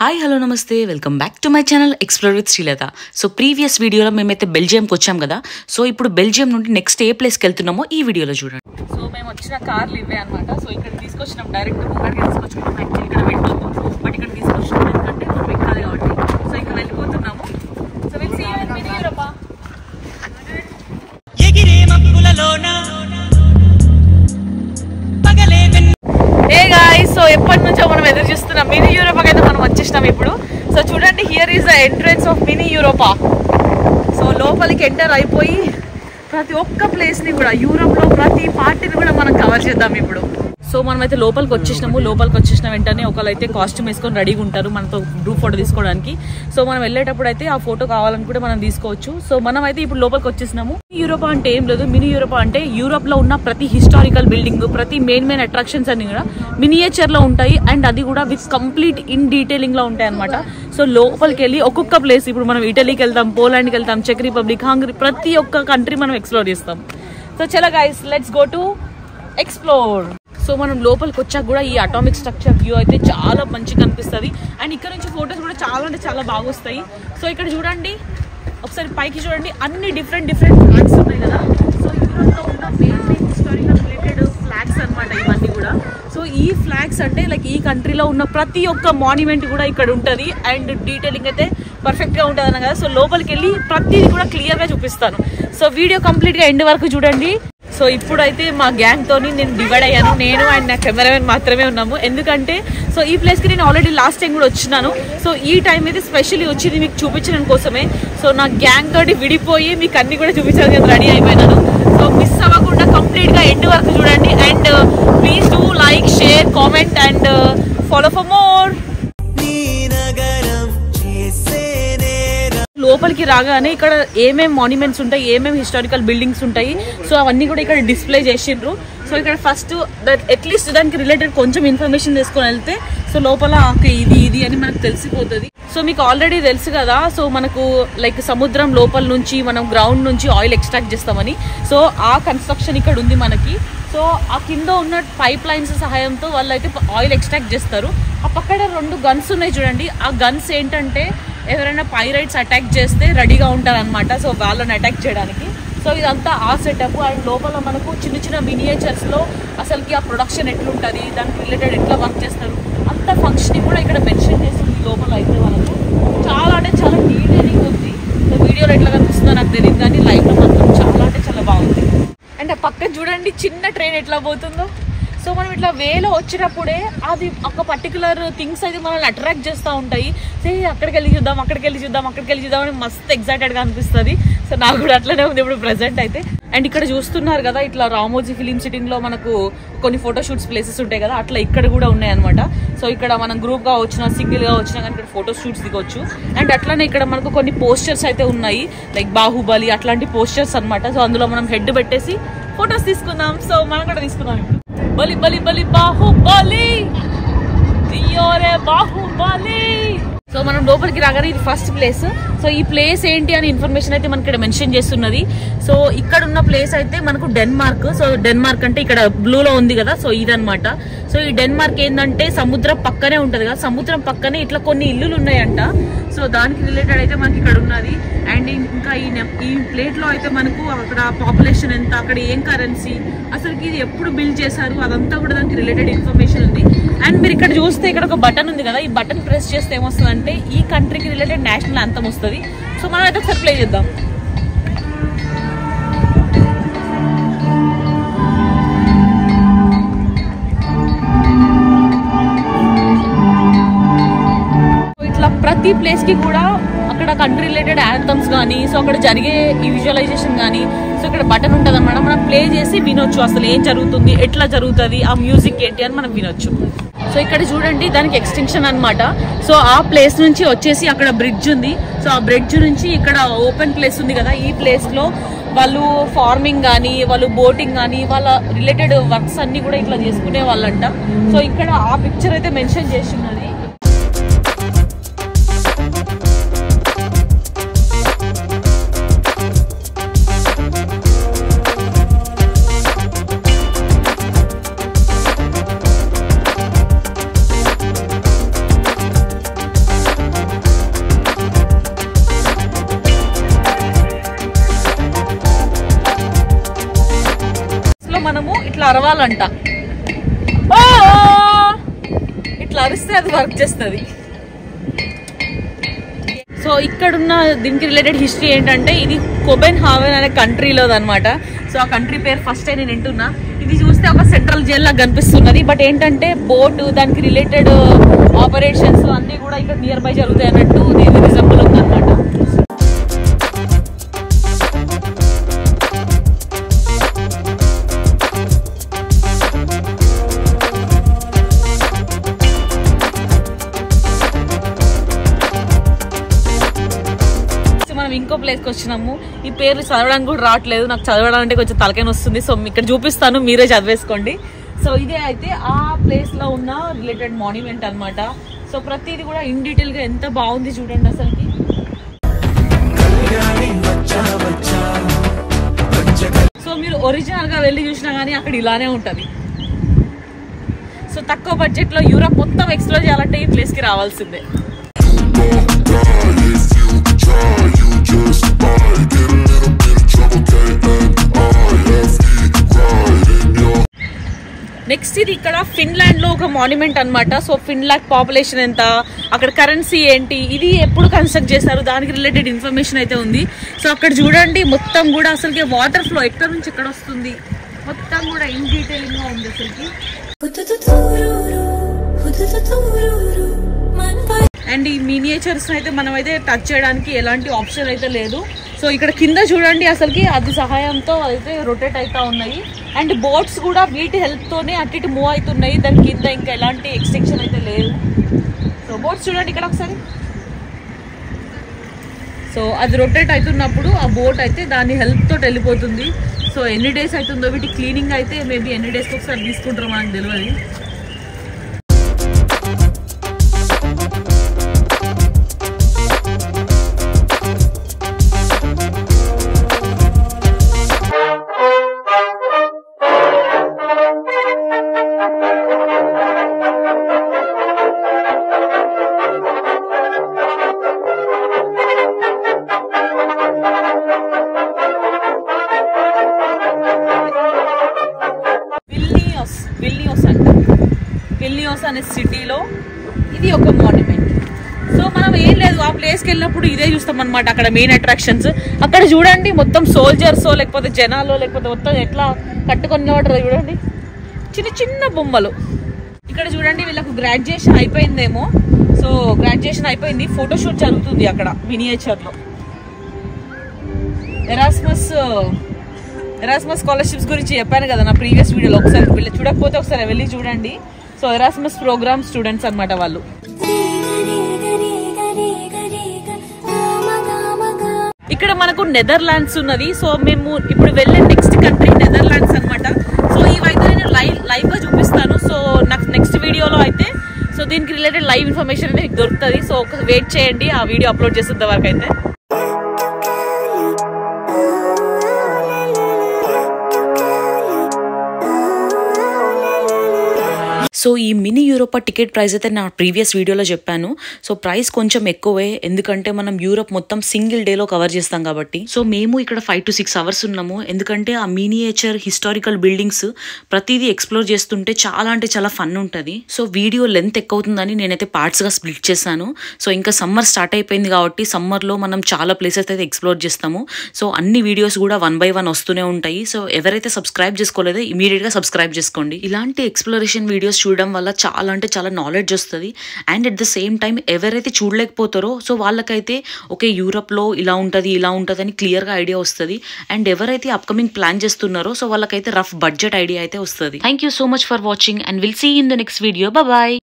Hi hello నమస్తే welcome back to my channel explore with Srilatha. So previous వీడియోలో మేమైతే బెల్జియంకి వచ్చాం కదా. సో ఇప్పుడు బెల్జియం నుండి నెక్స్ట్ ఏ ప్లేస్కి వెళ్తున్నామో ఈ వీడియోలో చూడండి. సో మేము వచ్చిన కార్లు ఇవే అనమాట. సో ఇక్కడ తీసుకొచ్చినాం, డైరెక్ట్ ముంగడికి తీసుకొచ్చుకున్నాం. యాక్చువల్లీ ఇక్కడ వెళ్ళొద్దు, బట్ ఇక్కడ తీసుకొచ్చినాం ఎందుకంటే మనం ఎక్కాలి కాబట్టి. సో ఇక్కడ వెళ్ళిపోతున్నాము. So will see you in mini Europe. Hey guys, so ఎప్పటి నుంచో మనం ఎదురు చూస్తున్నాం మినీ యూరోపాకి అయితే మనం వచ్చేసినాం ఇప్పుడు. సో చూడండి, here is the entrance of mini Europa. So లోపలికి ఎంటర్ అయిపోయి ప్రతి ఒక్క ప్లేస్ని కూడా, యూరోప్లో ప్రతి పార్టీని కూడా మనం కవర్ చేద్దాం ఇప్పుడు. సో మనమైతే లోపలికి వచ్చేసినాము. లోపలికి వచ్చేసిన వెంటనే ఒకళ్ళైతే కాస్ట్యూమ్ వేసుకొని రెడీగా ఉంటారు మనతో గ్రూప్ ఫోటో తీసుకోవడానికి. సో మనం వెళ్ళేటప్పుడు అయితే ఆ ఫోటో కావాలని కూడా మనం తీసుకోవచ్చు. సో మనం అయితే ఇప్పుడు లోపలికి వచ్చేసినాము. యూరోపా అంటే ఏం లేదు, మినీ యూరోపా అంటే యూరోప్ లో ఉన్న ప్రతి హిస్టారికల్ బిల్డింగ్, ప్రతి మెయిన్ అట్రాక్షన్స్ అన్ని కూడా మినియేచర్ లో ఉంటాయి. అండ్ అది కూడా విత్ కంప్లీట్ ఇన్ డీటెయిలింగ్ లో ఉంటాయి అనమాట. సో లోపలికి వెళ్ళి ఒక్కొక్క ప్లేస్, ఇప్పుడు మనం ఇటలీకి వెళ్తాం, పోలాండ్కి వెళ్తాం, చెక్ రిపబ్లిక్, హంగరీ, ప్రతి ఒక్క కంట్రీ మనం ఎక్స్ప్లోర్ చేస్తాం. సో చలో guys, let's go to explore. So మనం లోపలికి వచ్చాక కూడా ఈ అటామిక్ స్ట్రక్చర్ వ్యూ అయితే చాలా మంచిగా కనిపిస్తుంది. అండ్ ఇక్కడ నుంచి ఫొటోస్ కూడా చాలా అంటే చాలా బాగా వస్తాయి. సో ఇక్కడ చూడండి, ఒకసారి పైకి చూడండి, అన్ని డిఫరెంట్ ఫ్లాగ్స్ ఉన్నాయి కదా. సో యూరోప్లో ఉన్న మెయిన్ హిస్టారికల్ రిలేటెడ్ ఫ్లాగ్స్ అనమాట ఇవన్నీ కూడా. సో ఈ ఫ్లాగ్స్ అంటే లైక్ ఈ కంట్రీలో ఉన్న ప్రతి ఒక్క మాన్యుమెంట్ కూడా ఇక్కడ ఉంటుంది. అండ్ డీటెయిలింగ్ అయితే పర్ఫెక్ట్గా ఉంటుంది అన్న కదా. సో లోపలికి వెళ్ళి ప్రతిదీ కూడా క్లియర్గా చూపిస్తాను. సో వీడియో కంప్లీట్గా ఎండ్ వరకు చూడండి. సో ఇప్పుడైతే మా గ్యాంగ్ తోని నేను డివైడ్ అయ్యాను. నేను అండ్ నా కెమెరామెన్ మాత్రమే ఉన్నాము. ఎందుకంటే సో ఈ ప్లేస్కి నేను ఆల్రెడీ లాస్ట్ టైం కూడా వచ్చినాను. సో ఈ టైం అయితే స్పెషల్లీ వచ్చింది మీకు చూపించడం కోసమే. సో నా గ్యాంగ్ తోటి విడిపోయి మీకు అన్ని కూడా చూపించడానికి రెడీ అయిపోయినాను. సో మిస్ అవ్వకుండా కంప్లీట్గా ఎండ్ వరకు చూడండి. And please do like, share, comment and follow for more. లోపలికి రాగానే ఇక్కడ ఏమేమి మాన్యుమెంట్స్ ఉంటాయి, ఏమేమి హిస్టారికల్ బిల్డింగ్స్ ఉంటాయి, సో అవన్నీ కూడా ఇక్కడ డిస్ప్లే చేసిండ్రు. సో ఇక్కడ ఫస్ట్ అట్లీస్ట్ దానికి రిలేటెడ్ కొంచెం ఇన్ఫర్మేషన్ తీసుకొని వెళ్తే సో లోపల ఇది అని మనకు తెలిసిపోతుంది. సో మీకు ఆల్రెడీ తెలుసు కదా, సో మనకు లైక్ సముద్రం లోపల నుంచి మనం గ్రౌండ్ నుంచి ఆయిల్ ఎక్స్ట్రాక్ట్ చేస్తామని. సో ఆ కన్స్ట్రక్షన్ ఇక్కడ ఉంది మనకి. సో ఆ కింద ఉన్న పైప్ లైన్స్ సహాయంతో వాళ్ళు అయితే ఆయిల్ ఎక్స్ట్రాక్ట్ చేస్తారు. ఆ పక్కన 2 గన్స్ ఉన్నాయి చూడండి. ఆ గన్స్ ఏంటంటే ఎవరైనా పైరైట్స్ అటాక్ చేస్తే రెడీగా ఉంటారనమాట. సో వాళ్ళని అటాక్ చేయడానికి. సో ఇదంతా ఆ సెటప్. అండ్ లోపల మనకు చిన్న మినియేచర్స్లో అసలుకి ఆ ప్రొడక్షన్ ఎట్లుంటుంది, దానికి రిలేటెడ్ ఎట్లా వర్క్ చేస్తారు, అంత ఫంక్షనింగ్ కూడా ఇక్కడ మెన్షన్ చేస్తుంది లోపల. అయితే మనకు చాలా అంటే చాలా డీటెయిలింగ్ ఉంది. సో వీడియోలో ఎట్లా కనిపిస్తుందో నాకు తెలియదు, కానీ లైవ్లో మాత్రం చాలా అంటే చాలా బాగుంది. అండ్ ఆ పక్కన చూడండి చిన్న ట్రైన్ ఎట్లా పోతుందో. సో మనం ఇట్లా వేలో వచ్చినప్పుడే అది ఒక పర్టికులర్ థింగ్స్ అయితే మనల్ని అట్రాక్ట్ చేస్తూ ఉంటాయి. సే అక్కడికి వెళ్ళి చూద్దాం అని మస్తు ఎక్సైటెడ్గా అనిపిస్తుంది. సో నాకు కూడా అట్లనే ఉంది ఇప్పుడు ప్రెసెంట్ అయితే. అండ్ ఇక్కడ చూస్తున్నారు కదా, ఇట్లా రామోజీ ఫిలిం సిటీలో మనకు కొన్ని ఫోటోషూట్స్ ప్లేసెస్ ఉంటాయి కదా, అట్లా ఇక్కడ కూడా ఉన్నాయన్నమాట. సో ఇక్కడ మనం గ్రూప్గా వచ్చినా సింగిల్గా వచ్చినా కానీ ఇక్కడ ఫోటోషూట్స్ దిగొచ్చు. అండ్ అట్లానే ఇక్కడ మనకు కొన్ని పోస్టర్స్ అయితే ఉన్నాయి, లైక్ బాహుబలి అట్లాంటి పోస్టర్స్ అనమాట. సో అందులో మనం హెడ్ పెట్టేసి ఫొటోస్ తీసుకుందాం. సో మనం కూడా తీసుకుందాం. బలి బలి బలి బాహుబలి, బాహుబలి. సో మనం లోపలికి రాగానే ఇది ఫస్ట్ ప్లేస్. సో ఈ ప్లేస్ ఏంటి అని ఇన్ఫర్మేషన్ అయితే మనకి ఇక్కడ మెన్షన్ చేస్తున్నది. సో ఇక్కడ ఉన్న ప్లేస్ అయితే మనకు డెన్మార్క్. సో డెన్మార్క్ అంటే ఇక్కడ బ్లూలో ఉంది కదా, సో ఇదనమాట. సో ఈ డెన్మార్క్ ఏంటంటే సముద్రం పక్కనే ఉంటది కదా, సముద్రం పక్కనే ఇట్లా కొన్ని ఇల్లులు ఉన్నాయంట. సో దానికి రిలేటెడ్ అయితే మనకి ఇక్కడ ఉన్నది. అండ్ ఇంకా ఈ ప్లేట్ లో అయితే మనకు అక్కడ పాపులేషన్ ఎంత, అక్కడ ఏం కరెన్సీ, అసలుకి ఇది ఎప్పుడు బిల్డ్ చేశారు, అదంతా కూడా దానికి రిలేటెడ్ ఇన్ఫర్మేషన్ ఉంది. అండ్ మీరు ఇక్కడ చూస్తే ఇక్కడ ఒక బటన్ ఉంది కదా, ఈ బటన్ ప్రెస్ చేస్తే ఏమొస్తుంది అంటే ఈ కంట్రీకి రిలేటెడ్ నేషనల్ యాంథమ్ వస్తుంది. సో మనం అయితే ఒకసారి ప్లే చేద్దాం. ఇట్లా ప్రతి ప్లేస్ కి కూడా అక్కడ కంట్రీ రిలేటెడ్ యాంథమ్స్ కానీ, సో అక్కడ జరిగే ఈ విజువలైజేషన్ కానీ, సో ఇక్కడ బటన్ ఉంటుంది అనమాట. మనం ప్లే చేసి వినొచ్చు అసలు ఏం జరుగుతుంది, ఎట్లా జరుగుతుంది, ఆ మ్యూజిక్ ఏంటి అని మనం వినొచ్చు. సో ఇక్కడ చూడండి, దానికి ఎక్స్టెన్షన్ అనమాట. సో ఆ ప్లేస్ నుంచి వచ్చేసి అక్కడ బ్రిడ్జ్ ఉంది. సో ఆ బ్రిడ్జ్ నుంచి ఇక్కడ ఓపెన్ ప్లేస్ ఉంది కదా, ఈ ప్లేస్ లో వాళ్ళు ఫార్మింగ్ కానీ, వాళ్ళు బోటింగ్ కానీ, వాళ్ళ రిలేటెడ్ వర్క్స్ అన్ని కూడా ఇట్లా చేసుకునే వాళ్ళంట. సో ఇక్కడ ఆ పిక్చర్ అయితే మెన్షన్ చేస్తున్నది. అరవాలంట. ఇట్లా అరిస్తే అది వర్క్ చేస్తుంది. సో ఇక్కడున్న దీనికి రిలేటెడ్ హిస్టరీ ఏంటంటే ఇది కోపెన్హాగన్ అనే కంట్రీలోది అనమాట. సో ఆ కంట్రీ పేరు ఫస్ట్ టైం నేను వింటున్నా. ఇది చూస్తే ఒక సెంట్రల్ జైల్ లాగా కనిపిస్తున్నది. బట్ ఏంటంటే బోట్ దానికి రిలేటెడ్ ఆపరేషన్స్ అన్ని కూడా ఇక్కడ నియర్ బై జరుగుతాయి అన్నట్టు ఇది రిజంబుల్ ఉందన్నమాట. ఇంకో ప్లేస్కి వచ్చినాము. ఈ పేర్లు చదవడానికి కూడా రావట్లేదు నాకు. చదవడం అంటే కొంచెం తలకైన వస్తుంది. సో ఇక్కడ చూపిస్తాను, మీరే చదివేసుకోండి. సో ఇదే అయితే ఆ ప్లేస్ లో ఉన్న రిలేటెడ్ మాన్యుమెంట్ అనమాట. సో ప్రతిది కూడా ఇన్ డీటెయిల్ గా ఎంత బాగుంది చూడండి అసలుకి. సో మీరు ఒరిజినల్ గా వెళ్ళి చూసినా కానీ అక్కడ ఇలానే ఉంటది. సో తక్కువ బడ్జెట్ లో యూరప్ మొత్తం ఎక్స్ప్లోర్ చేయాలంటే ఈ ప్లేస్ కి రావాల్సిందే. నెక్స్ట్ ఇది ఇక్కడ ఫిన్లాండ్ లో ఒక మాన్యుమెంట్ అనమాట. సో ఫిన్లాండ్ పాపులేషన్ ఎంత, అక్కడ కరెన్సీ ఏంటి, ఇది ఎప్పుడు కన్స్ట్రక్ట్ చేశారు దానికి రిలేటెడ్ ఇన్ఫర్మేషన్ అయితే ఉంది. సో అక్కడ చూడండి మొత్తం కూడా అసలుకి వాటర్ ఫ్లో ఎక్కడ నుంచి ఎక్కడ వస్తుంది మొత్తం కూడా ఇన్ డీటెయిలింగ్ గా ఉంది అసలుకి. అండ్ ఈ మినియేచర్స్ అయితే మనం అయితే టచ్ చేయడానికి ఎలాంటి ఆప్షన్ అయితే లేదు. సో ఇక్కడ కింద చూడండి అసలుకి అది సహాయంతో అయితే రొటేట్ అవుతా ఉన్నాయి. అండ్ బోట్స్ కూడా వీటి హెల్ప్ తోనే అటు ఇటు మూవ్ అవుతున్నాయి. దాని కింద ఇంకా ఎలాంటి ఎక్స్టెన్షన్ అయితే లేదు. సో బోట్స్ చూడండి ఇక్కడ ఒకసారి. సో అది రొటేట్ అవుతున్నప్పుడు ఆ బోట్ అయితే దాని హెల్ప్ తోటి వెళ్ళిపోతుంది. సో ఎన్ని డేస్ అవుతుందో వీటి క్లీనింగ్ అయితే మేబీ ఎన్ని డేస్కి ఒకసారి తీసుకుంటారో మనకు తెలియదు. విల్నియస్ అనే సిటీలో ఇది ఒక మాన్యుమెంట్. సో మనం ఏం లేదు ఆ ప్లేస్కి వెళ్ళినప్పుడు ఇదే చూస్తాం అనమాట. అక్కడ మెయిన్ అట్రాక్షన్స్ అక్కడ చూడండి మొత్తం సోల్జర్స్ లేకపోతే జనాలు లేకపోతే మొత్తం ఎట్లా కట్టుకొని వాడరు చూడండి, చిన్న చిన్న బొమ్మలు. ఇక్కడ చూడండి వీళ్ళకు గ్రాడ్యుయేషన్ అయిపోయిందేమో. సో గ్రాడ్యుయేషన్ అయిపోయింది, ఫోటోషూట్ జరుగుతుంది అక్కడ మినియేచర్లో. ఎరాస్మస్ స్కాలర్షిప్స్ గురించి చెప్పాను కదా నా ప్రీవియస్ వీడియోలో. ఒకసారి వీళ్ళు చూడకపోతే ఒకసారి వెళ్ళి చూడండి. సో ఎరాస్మస్ ప్రోగ్రామ్ స్టూడెంట్స్ అనమాట వాళ్ళు. ఇక్కడ మనకు నెదర్లాండ్స్ ఉన్నది. సో మేము ఇప్పుడు వెళ్ళే నెక్స్ట్ కంట్రీ నెదర్లాండ్స్ అనమాట. సో ఇవైతే నేను లైవ్ గా చూపిస్తాను. సో నాకు నెక్స్ట్ వీడియోలో అయితే సో దీనికి రిలేటెడ్ లైవ్ ఇన్ఫర్మేషన్ అనేది మీకు దొరుకుతుంది. సో వెయిట్ చేయండి, ఆ వీడియో అప్లోడ్ చేసేంత వరకు అయితే. సో ఈ మినీ యూరోపా టికెట్ ప్రైస్ అయితే నా ప్రీవియస్ వీడియోలో చెప్పాను. సో ప్రైస్ కొంచెం ఎక్కువే, ఎందుకంటే మనం యూరోప్ మొత్తం సింగిల్ డేలో కవర్ చేస్తాం కాబట్టి. సో మేము ఇక్కడ 5 to 6 hours ఉన్నాము, ఎందుకంటే ఆ మినియేచర్ హిస్టారికల్ బిల్డింగ్స్ ప్రతిదీ ఎక్స్ప్లోర్ చేస్తుంటే చాలా అంటే చాలా ఫన్ ఉంటుంది. సో వీడియో లెంత్ ఎక్కువ అవుతుందని నేనైతే పార్ట్స్గా స్ప్లిట్ చేశాను. సో ఇంకా సమ్మర్ స్టార్ట్ అయిపోయింది కాబట్టి సమ్మర్లో మనం చాలా ప్లేసెస్ అయితే ఎక్స్ప్లోర్ చేస్తాము. సో అన్ని వీడియోస్ కూడా 1 by 1 వస్తూనే ఉంటాయి. సో ఎవరైతే సబ్స్క్రైబ్ చేసుకోలేదో ఇమీడియట్గా సబ్స్క్రైబ్ చేసుకోండి. ఇలాంటి ఎక్స్ప్లోరేషన్ వీడియోస్ చూడడం వల్ల చాలా అంటే చాలా నాలెడ్జ్ వస్తుంది. And at the same time ఎవరైతే చూడలేకపోతారో సో వాళ్ళకైతే ఓకే యూరోప్లో ఇలా ఉంటుంది అని క్లియర్గా ఐడియా వస్తుంది. అండ్ ఎవరైతే అప్కమింగ్ ప్లాన్ చేస్తున్నారో సో వాళ్ళకైతే రఫ్ బడ్జెట్ ఐడియా అయితే వస్తుంది. Thank you so much for watching and will see in the next video. Bye.